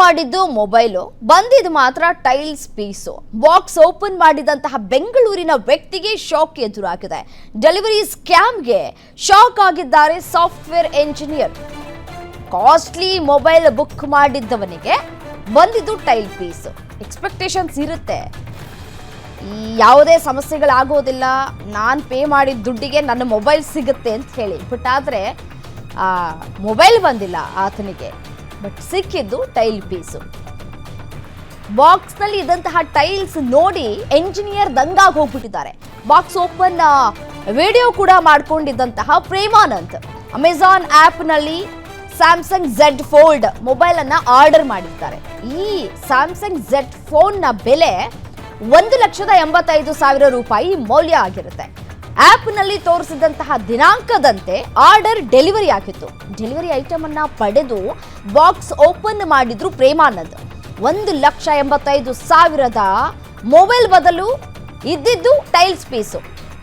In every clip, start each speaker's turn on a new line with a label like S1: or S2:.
S1: ಮಾಡಿದ್ದು ಮೊಬೈಲು, ಬಂದಿದ್ದು ಮಾತ್ರ ಟೈಲ್ಸ್ ಪೀಸು. ಬಾಕ್ಸ್ ಓಪನ್ ಮಾಡಿದಂತಹ ಬೆಂಗಳೂರಿನ ವ್ಯಕ್ತಿಗೆ ಶಾಕ್ ಎದುರಾಗಿದೆ. ಡೆಲಿವರಿ ಸ್ಕ್ಯಾಮ್ಗೆ ಶಾಕ್ ಆಗಿದ್ದಾರೆ software engineer. Costly mobile book ಮಾಡಿದ್ದವನಿಗೆ ಬಂದಿದ್ದು ಟೈಲ್ ಪೀಸು. ಎಕ್ಸ್ಪೆಕ್ಟೇಷನ್ಸ್ ಇರುತ್ತೆ, ಯಾವುದೇ ಸಮಸ್ಯೆಗಳಾಗೋದಿಲ್ಲ, ನಾನು ಪೇ ಮಾಡಿದ ದುಡ್ಡಿಗೆ ನನ್ನ ಮೊಬೈಲ್ ಸಿಗುತ್ತೆ ಅಂತ ಹೇಳಿ. ಬಟ್ ಆದರೆ ಮೊಬೈಲ್ ಬಂದಿಲ್ಲ ಆತನಿಗೆ, ಬಟ್ ಸಿಕ್ಕಿದ್ದು ಟೈಲ್ ಪೀಸು. ಬಾಕ್ಸ್ನಲ್ಲಿ ಇದ್ದಂತಹ ಟೈಲ್ಸ್ ನೋಡಿ ಎಂಜಿನಿಯರ್ ದಂಗಾಗಿ ಹೋಗ್ಬಿಟ್ಟಿದ್ದಾರೆ. ಬಾಕ್ಸ್ ಓಪನ್ ವಿಡಿಯೋ ಕೂಡ ಮಾಡ್ಕೊಂಡಿದ್ದಂತಹ ಪ್ರೇಮಾನಂದ್ ಅಮೆಜಾನ್ ಆ್ಯಪ್ನಲ್ಲಿ ಸ್ಯಾಮ್ಸಂಗ್ ಝೆಡ್ ಫೋಲ್ಡ್ ಮೊಬೈಲ್ ಅನ್ನ ಆರ್ಡರ್ ಮಾಡಿದ್ದಾರೆ. ಈ ಸ್ಯಾಮ್ಸಂಗ್ ಝೆಡ್ ಫೋನ್ನ ಬೆಲೆ 1,85,000 ರೂಪಾಯಿ ಮೌಲ್ಯ ಆಗಿರುತ್ತೆ. ಆ್ಯಪ್ನಲ್ಲಿ ತೋರಿಸಿದಂತಹ ದಿನಾಂಕದಂತೆ ಆರ್ಡರ್ ಡೆಲಿವರಿ ಆಗಿತ್ತು. ಡೆಲಿವರಿ ಐಟಮ್ ಅನ್ನ ಪಡೆದು ಬಾಕ್ಸ್ ಓಪನ್ ಮಾಡಿದ್ರು ಪ್ರೇಮಾನಂದ್. 1,85,000 ಮೊಬೈಲ್ ಬದಲು ಇದ್ದಿದ್ದು ಟೈಲ್ಸ್ ಪೀಸು.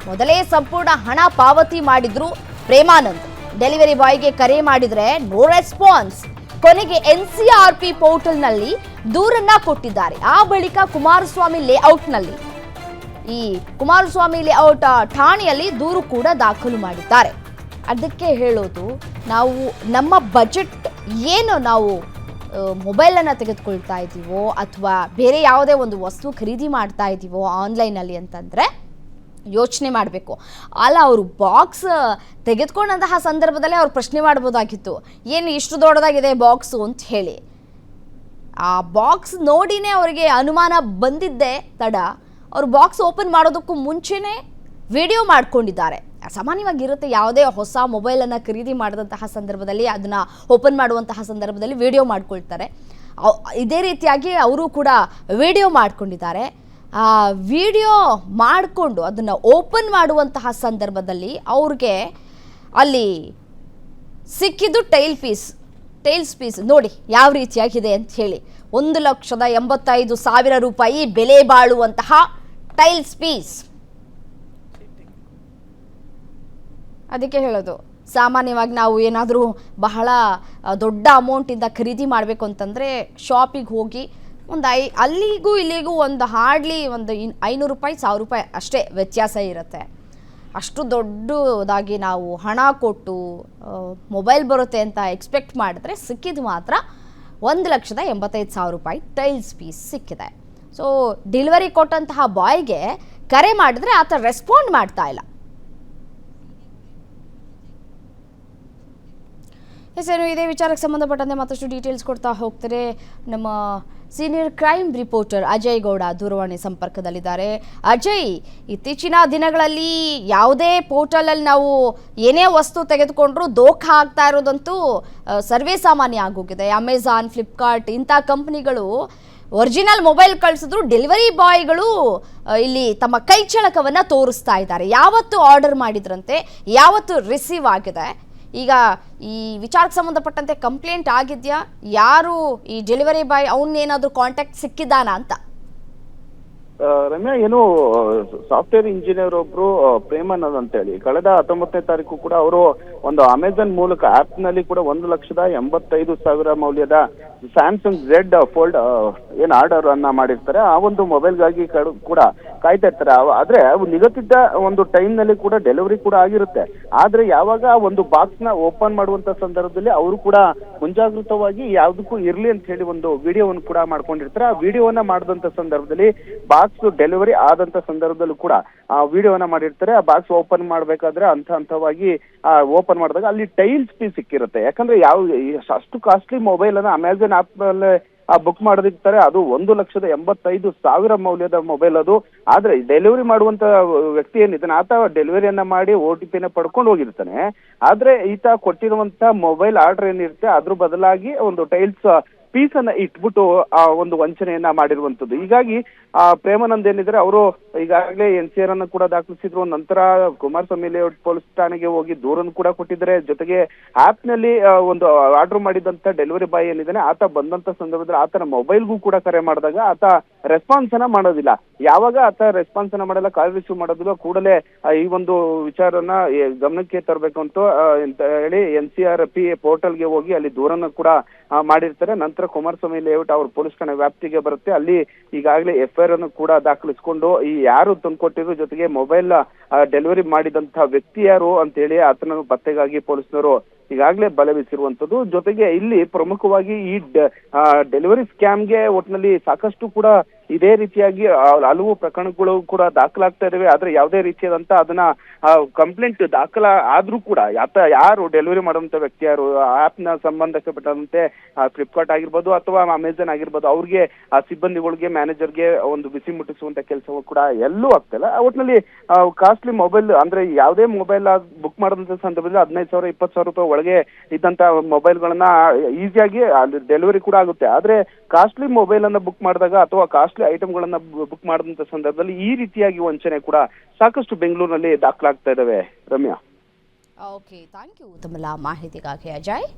S1: ಮೊದಲೇ ಸಂಪೂರ್ಣ ಹಣ ಪಾವತಿ ಮಾಡಿದ್ರು ಪ್ರೇಮಾನಂದ್. ಡೆಲಿವರಿ ಬಾಯ್ಗೆ ಕರೆ ಮಾಡಿದ್ರೆ ನೋ ರೆಸ್ಪಾನ್ಸ್. ಕೊನೆಗೆ NCRP ಪೋರ್ಟಲ್ನಲ್ಲಿ ದೂರನ್ನ ಕೊಟ್ಟಿದ್ದಾರೆ. ಆ ಬಳಿಕ ಕುಮಾರಸ್ವಾಮಿ ಲೇಔಟ್ನಲ್ಲಿ ಈ ಕುಮಾರಸ್ವಾಮಿ ಲೇಔಟ್ ಠಾಣೆಯಲ್ಲಿ ದೂರು ಕೂಡ ದಾಖಲು ಮಾಡಿದ್ದಾರೆ. ಅದಕ್ಕೆ ಹೇಳೋದು, ನಾವು ನಮ್ಮ ಬಜೆಟ್ ಏನು ನಾವು ಮೊಬೈಲನ್ನು ತೆಗೆದುಕೊಳ್ತಾ ಇದ್ದೀವೋ ಅಥವಾ ಬೇರೆ ಯಾವುದೇ ಒಂದು ವಸ್ತು ಖರೀದಿ ಮಾಡ್ತಾ ಇದ್ದೀವೋ ಆನ್ಲೈನಲ್ಲಿ ಅಂತಂದರೆ ಯೋಚನೆ ಮಾಡಬೇಕು. ಅಲ್ಲ, ಅವರು ಬಾಕ್ಸ್ ತೆಗೆದುಕೊಂಡಂತಹ ಸಂದರ್ಭದಲ್ಲೇ ಅವ್ರು ಪ್ರಶ್ನೆ ಮಾಡ್ಬೋದಾಗಿತ್ತು, ಏನು ಇಷ್ಟು ದೊಡ್ಡದಾಗಿದೆ ಬಾಕ್ಸು ಅಂತ ಹೇಳಿ. ಆ ಬಾಕ್ಸ್ ನೋಡಿನೇ ಅವರಿಗೆ ಅನುಮಾನ ಬಂದಿದ್ದೇ ತಡ. ಅವರು ಬಾಕ್ಸ್ ಓಪನ್ ಮಾಡೋದಕ್ಕೂ ಮುಂಚೆನೇ ವಿಡಿಯೋ ಮಾಡ್ಕೊಂಡಿದ್ದಾರೆ. ಸಾಮಾನ್ಯವಾಗಿರುತ್ತೆ, ಯಾವುದೇ ಹೊಸ ಮೊಬೈಲನ್ನು ಖರೀದಿ ಮಾಡಿದಂತಹ ಸಂದರ್ಭದಲ್ಲಿ ಅದನ್ನು ಓಪನ್ ಮಾಡುವಂತಹ ಸಂದರ್ಭದಲ್ಲಿ ವಿಡಿಯೋ ಮಾಡ್ಕೊಳ್ತಾರೆ. ಇದೇ ರೀತಿಯಾಗಿ ಅವರು ಕೂಡ ವಿಡಿಯೋ ಮಾಡ್ಕೊಂಡಿದ್ದಾರೆ. ಆ ವಿಡಿಯೋ ಮಾಡಿಕೊಂಡು ಅದನ್ನು ಓಪನ್ ಮಾಡುವಂತಹ ಸಂದರ್ಭದಲ್ಲಿ ಅವ್ರಿಗೆ ಅಲ್ಲಿ ಸಿಕ್ಕಿದ್ದು ಟೈಲ್ಸ್ ಪೀಸ್ ನೋಡಿ ಯಾವ ರೀತಿಯಾಗಿದೆ ಅಂತ ಹೇಳಿ. 1,85,000 ರೂಪಾಯಿ ಬೆಲೆ ಬಾಳುವಂತಹ ಟೈಲ್ಸ್ ಪೀಸ್. ಅದಕ್ಕೆ ಹೇಳೋದು, ಸಾಮಾನ್ಯವಾಗಿ ನಾವು ಏನಾದರೂ ಬಹಳ ದೊಡ್ಡ ಅಮೌಂಟಿಂದ ಖರೀದಿ ಮಾಡಬೇಕು ಅಂತಂದರೆ ಶಾಪಿಗೆ ಹೋಗಿ ಅಲ್ಲಿಗೂ ಇಲ್ಲಿಗೂ ಹಾರ್ಡ್ಲಿ ಒಂದು 500 ರೂಪಾಯಿ 1,000 ರೂಪಾಯಿ ಅಷ್ಟೇ ವ್ಯತ್ಯಾಸ ಇರುತ್ತೆ. ಅಷ್ಟು ದೊಡ್ಡದಾಗಿ ನಾವು ಹಣ ಕೊಟ್ಟು ಮೊಬೈಲ್ ಬರುತ್ತೆ ಅಂತ ಎಕ್ಸ್ಪೆಕ್ಟ್ ಮಾಡಿದ್ರೆ ಸಿಕ್ಕಿದ್ದು ಮಾತ್ರ 1,85,000 ರೂಪಾಯಿ ಟೈಲ್ಸ್ ಪೀಸ್ ಸಿಕ್ಕಿದೆ. ಸೊ ಡೆಲಿವರಿ ಕೊಟ್ಟಂತಹ ಬಾಯ್ಗೆ ಕರೆ ಮಾಡಿದ್ರೆ ಆತ ರೆಸ್ಪಾಂಡ್ ಮಾಡ್ತಾ ಇಲ್ಲ. ಹೆಸರು ಇದೇ ವಿಚಾರಕ್ಕೆ ಸಂಬಂಧಪಟ್ಟಂತೆ ಮತ್ತಷ್ಟು ಡೀಟೇಲ್ಸ್ ಕೊಡ್ತಾ ಹೋಗ್ತಾರೆ ನಮ್ಮ senior crime reporter Ajay Gowda ದೂರವಾಣಿ ಸಂಪರ್ಕದಲ್ಲಿದ್ದಾರೆ. ಅಜಯ್, ಇತ್ತೀಚಿನ ದಿನಗಳಲ್ಲಿ ಯಾವುದೇ ಪೋರ್ಟಲಲ್ಲಿ ನಾವು ಏನೇ ವಸ್ತು ತೆಗೆದುಕೊಂಡ್ರೂ ದೋಖಾ ಆಗ್ತಾ ಇರೋದಂತೂ ಸರ್ವೇ ಸಾಮಾನ್ಯ ಆಗೋಗಿದೆ. ಅಮೆಜಾನ್, ಫ್ಲಿಪ್ಕಾರ್ಟ್ ಇಂಥ ಕಂಪ್ನಿಗಳು ಒರಿಜಿನಲ್ ಮೊಬೈಲ್ ಕಳಿಸಿದ್ರು ಡೆಲಿವರಿ ಬಾಯ್ಗಳು ಇಲ್ಲಿ ತಮ್ಮ ಕೈ ಚಳಕವನ್ನು ತೋರಿಸ್ತಾ ಇದ್ದಾರೆ. ಯಾವತ್ತು ಆರ್ಡರ್ ಮಾಡಿದ್ರಂತೆ, ಯಾವತ್ತು ರಿಸೀವ್ ಆಗಿದೆ. ಈಗ ಈ ವಿಚಾರಕ್ಕೆ ಸಂಬಂಧಪಟ್ಟಂತೆ ಕಂಪ್ಲೇಂಟ್ ಆಗಿದೆಯಾ? ಯಾರು ಈ ಡೆಲಿವರಿ ಬಾಯ್ ಅವನ್ನೇನಾದ್ರೂ ಕಾಂಟ್ಯಾಕ್ಟ್ ಸಿಕ್ಕಿದಾನ ಅಂತ?
S2: ರಮ್ಯಾ, ಏನು ಸಾಫ್ಟ್ವೇರ್ ಇಂಜಿನಿಯರ್ ಒಬ್ರು ಪ್ರೇಮಾನಂದ್ ಅಂತ ಹೇಳಿ ಕಳೆದ 19ನೇ ತಾರೀಕು ಕೂಡ ಅವರು ಒಂದು ಅಮೆಜಾನ್ ಮೂಲಕ ಆಪ್ ನಲ್ಲಿ ಕೂಡ 1,85,000 ಮೌಲ್ಯದ ಸ್ಯಾಮ್ಸಂಗ್ ಝೆಡ್ ಫೋಲ್ಡ್ ಏನ್ ಆರ್ಡರ್ ಅನ್ನ ಮಾಡಿರ್ತಾರೆ. ಆ ಒಂದು ಮೊಬೈಲ್ಗಾಗಿ ಕೂಡ ಕಾಯ್ತಾ ಇರ್ತಾರೆ. ಆದ್ರೆ ನಿಗದಿತ ಒಂದು ಟೈಮ್ ನಲ್ಲಿ ಕೂಡ ಡೆಲಿವರಿ ಕೂಡ ಆಗಿರುತ್ತೆ. ಆದ್ರೆ ಯಾವಾಗ ಒಂದು ಬಾಕ್ಸ್ ನ ಓಪನ್ ಮಾಡುವಂತ ಸಂದರ್ಭದಲ್ಲಿ ಅವರು ಕೂಡ ಮುಂಜಾಗೃತವಾಗಿ ಯಾವ್ದಕ್ಕೂ ಇರ್ಲಿ ಅಂತ ಹೇಳಿ ಒಂದು ವಿಡಿಯೋವನ್ನು ಕೂಡ ಮಾಡ್ಕೊಂಡಿರ್ತಾರೆ. ಆ ವಿಡಿಯೋವನ್ನ ಮಾಡಿದಂತ ಸಂದರ್ಭದಲ್ಲಿ ಬಾಕ್ಸ್ ಡೆಲಿವರಿ ಆದಂತ ಸಂದರ್ಭದಲ್ಲೂ ಕೂಡ ಆ ವಿಡಿಯೋವನ್ನ ಮಾಡಿರ್ತಾರೆ. ಆ ಬಾಕ್ಸ್ ಓಪನ್ ಮಾಡ್ಬೇಕಾದ್ರೆ ಹಂತವಾಗಿ ಓಪನ್ ಮಾಡಿದಾಗ ಅಲ್ಲಿ ಟೈಲ್ಸ್ ಪೀಸ್ ಸಿಕ್ಕಿರುತ್ತೆ. ಯಾಕಂದ್ರೆ ಅಷ್ಟು ಕಾಸ್ಟ್ಲಿ ಮೊಬೈಲ್ ಅನ್ನ ಅಮೆಜಾನ್ ಆಪ್ ನಲ್ಲಿ ಬುಕ್ ಮಾಡೋದಿರ್ತಾರೆ. ಅದು 1,85,000 ಮೌಲ್ಯದ ಮೊಬೈಲ್ ಅದು. ಆದ್ರೆ ಡೆಲಿವರಿ ಮಾಡುವಂತ ವ್ಯಕ್ತಿ ಏನಿದ್ದಾನೆ ಆತ ಡೆಲಿವರಿಯನ್ನ ಮಾಡಿ OTP ಪಡ್ಕೊಂಡು ಹೋಗಿರ್ತಾನೆ. ಆದ್ರೆ ಈತ ಕೊಟ್ಟಿರುವಂತ ಮೊಬೈಲ್ ಆರ್ಡರ್ ಏನಿರುತ್ತೆ ಅದ್ರ ಬದಲಾಗಿ ಒಂದು ಟೈಲ್ಸ್ ಪೀಸ್ ಅನ್ನ ಇಟ್ಬಿಟ್ಟು ಆ ಒಂದು ವಂಚನೆಯನ್ನ ಮಾಡಿರುವಂತದ್ದು. ಹೀಗಾಗಿ ಪ್ರೇಮಾನಂದ್ ಏನಿದ್ರೆ ಅವರು ಈಗಾಗಲೇ NCR ಅನ್ನು ಕೂಡ ದಾಖಲಿಸಿದ್ರು. ನಂತರ ಕುಮಾರಸ್ವಾಮಿ ಲೇಔಟ್ ಪೊಲೀಸ್ ಠಾಣೆಗೆ ಹೋಗಿ ದೂರನ್ನು ಕೂಡ ಕೊಟ್ಟಿದ್ದಾರೆ. ಜೊತೆಗೆ ಆಪ್ ನಲ್ಲಿ ಒಂದು ಆರ್ಡರ್ ಮಾಡಿದಂತ ಡೆಲಿವರಿ ಬಾಯ್ ಏನಿದ್ದಾನೆ ಆತ ಬಂದಂತ ಸಂದರ್ಭದಲ್ಲಿ ಆತನ ಮೊಬೈಲ್ಗೂ ಕೂಡ ಕರೆ ಮಾಡಿದಾಗ ಆತ ರೆಸ್ಪಾನ್ಸ್ ಅನ್ನ ಮಾಡೋದಿಲ್ಲ. ಯಾವಾಗ ಆತ ರೆಸ್ಪಾನ್ಸ್ ಅನ್ನ ಮಾಡಲ್ಲ, ಕಾಲ್ ರಿಸೀವ್ ಮಾಡೋದಿಲ್ಲ, ಕೂಡಲೇ ಈ ಒಂದು ವಿಚಾರನ ಗಮನಕ್ಕೆ ತರಬೇಕು ಅಂತ ಹೇಳಿ NCRP ಪೋರ್ಟಲ್ಗೆ ಹೋಗಿ ಅಲ್ಲಿ ದೂರನ್ನು ಕೂಡ ಮಾಡಿರ್ತಾರೆ. ನಂತರ ಕುಮಾರಸ್ವಾಮಿ ಲೇಔಟ್ ಅವ್ರ ಪೊಲೀಸ್ ಠಾಣೆ ವ್ಯಾಪ್ತಿಗೆ ಬರುತ್ತೆ. ಅಲ್ಲಿ ಈಗಾಗಲೇ FIR ಅನ್ನು ಕೂಡ ದಾಖಲಿಸಿಕೊಂಡು ಈ ಯಾರು ತಂದ್ಕೊಟ್ಟಿದ್ರು ಜೊತೆಗೆ ಮೊಬೈಲ್ ಡೆಲಿವರಿ ಮಾಡಿದಂತಹ ವ್ಯಕ್ತಿ ಯಾರು ಅಂತ ಹೇಳಿ ಆತನ ಪತ್ತೆಗಾಗಿ ಪೊಲೀಸ್ನವರು ಈಗಾಗಲೇ ಬಲೆ ಬೀಸಿರುವಂತದ್ದು. ಜೊತೆಗೆ ಇಲ್ಲಿ ಪ್ರಮುಖವಾಗಿ ಈ ಡೆಲಿವರಿ ಸ್ಕ್ಯಾಮ್ಗೆ ಒಟ್ಟಿನಲ್ಲಿ ಸಾಕಷ್ಟು ಕೂಡ ಇದೇ ರೀತಿಯಾಗಿ ಹಲವು ಪ್ರಕರಣಗಳು ಕೂಡ ದಾಖಲಾಗ್ತಾ ಇದಾವೆ. ಆದ್ರೆ ಯಾವುದೇ ರೀತಿಯಾದಂತ ಅದನ್ನ ಕಂಪ್ಲೇಂಟ್ ಆದ್ರೂ ಕೂಡ ಯಾರು ಡೆಲಿವರಿ ಮಾಡುವಂತ ವ್ಯಕ್ತಿ ಯಾರು, ಆಪ್ ನ ಸಂಬಂಧಪಟ್ಟಂತೆ ಫ್ಲಿಪ್ಕಾರ್ಟ್ ಆಗಿರ್ಬೋದು ಅಥವಾ ಅಮೆಜಾನ್ ಆಗಿರ್ಬೋದು, ಅವ್ರಿಗೆ ಆ ಸಿಬ್ಬಂದಿಗಳಿಗೆ ಮ್ಯಾನೇಜರ್ಗೆ ಒಂದು ಬಿಸಿ ಮುಟ್ಟಿಸುವಂತ ಕೆಲಸವೂ ಕೂಡ ಎಲ್ಲೂ ಆಗ್ತಿಲ್ಲ. ಒಟ್ಟಿನಲ್ಲಿ ಕಾಸ್ಟ್ಲಿ ಮೊಬೈಲ್ ಅಂದ್ರೆ ಯಾವುದೇ ಮೊಬೈಲ್ ಬುಕ್ ಮಾಡಿದಂತ ಸಂದರ್ಭದಲ್ಲಿ 15,000 20,000 ರೂಪಾಯಿ ಒಳಗೆ ಇದ್ದಂತ ಮೊಬೈಲ್ಗಳನ್ನ ಈಸಿಯಾಗಿ ಅಲ್ಲಿ ಡೆಲಿವರಿ ಕೂಡ ಆಗುತ್ತೆ. ಆದ್ರೆ ಕಾಸ್ಟ್ಲಿ ಮೊಬೈಲ್ ಅನ್ನ ಬುಕ್ ಮಾಡಿದಾಗ ಅಥವಾ ಕಾಸ್ಟ್ಲಿ ಐಟಮ್ಗಳನ್ನ ಬುಕ್ ಮಾಡಿದಂತ ಸಂದರ್ಭದಲ್ಲಿ ಈ ರೀತಿಯಾಗಿ ವಂಚನೆ ಕೂಡ ಸಾಕಷ್ಟು ಬೆಂಗಳೂರಿನಲ್ಲಿ ದಾಖಲಾಗ್ತಾ ಇದಾವೆ. ರಮ್ಯಾ,
S1: ಓಕೆ, ಥ್ಯಾಂಕ್ ಯು ತಮ್ಮೆಲ್ಲ ಮಾಹಿತಿಗಾಗಿ ಅಜಯ್.